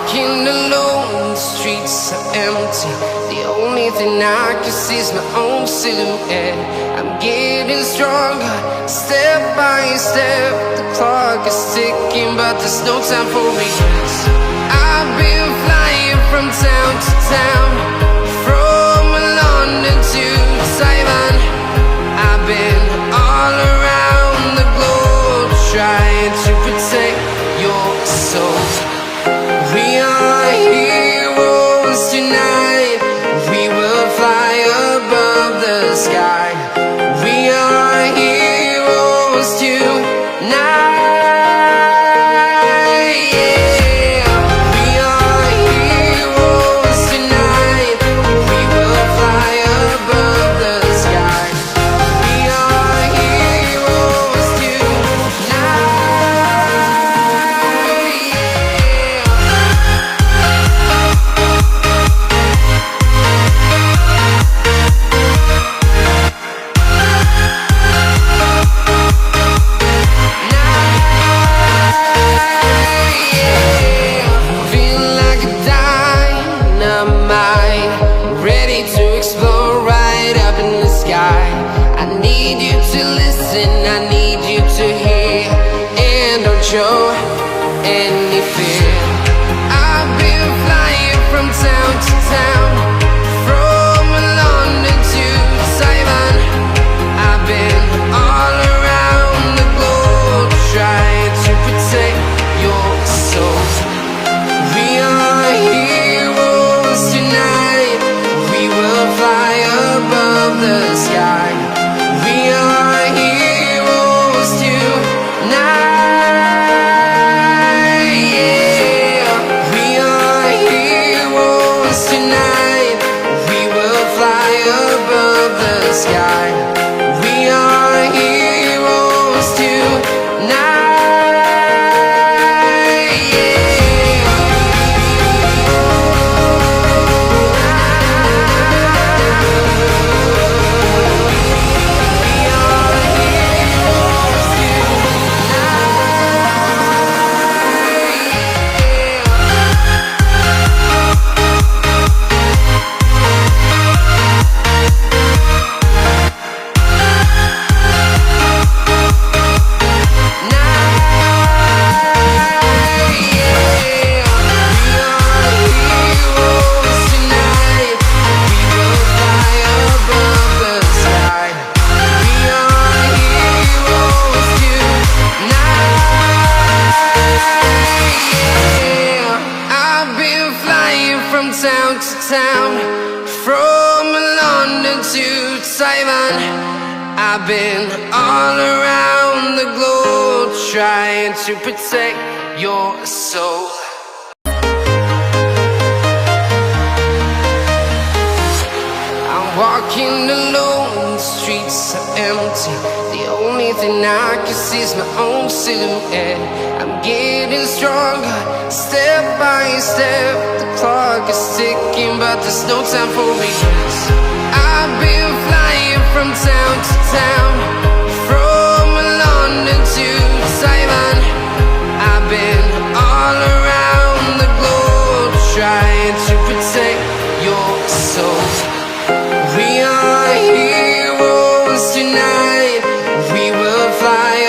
walking alone, the streets are empty. The only thing I can see is my own silhouette. I'm getting stronger, step by step. The clock is ticking, but there's no time for regrets. I've been flying from town to town, from London to Taiwan. I've been all around the globe, trying to protect your soul. We are heroes tonight. We will fly above the sky. We are heroes tonight. Yeah. We are heroes tonight. We will fly above the sky. We are heroes tonight. I need you to hear, and don't show any fear. I've been flying from town to town, from London to Taiwan. I've been all around the globe, trying to protect your soul. We are heroes tonight. We will fly above the sky. We are heroes tonight. Yeah. We are heroes tonight. We will fly above the sky. We are heroes tonight. Yeah. From town to town, from London to Taiwan. I've been all around the globe, trying to protect your soul. I'm walking alone, the streets are empty. The only thing I can see is my own silhouette. I'm getting stronger, step by step. The clock is ticking, but there's no time for regrets. I've been flying from town to town, from London to Taiwan. I've been all around the globe, trying to protect your soul. We are heroes tonight. We will fly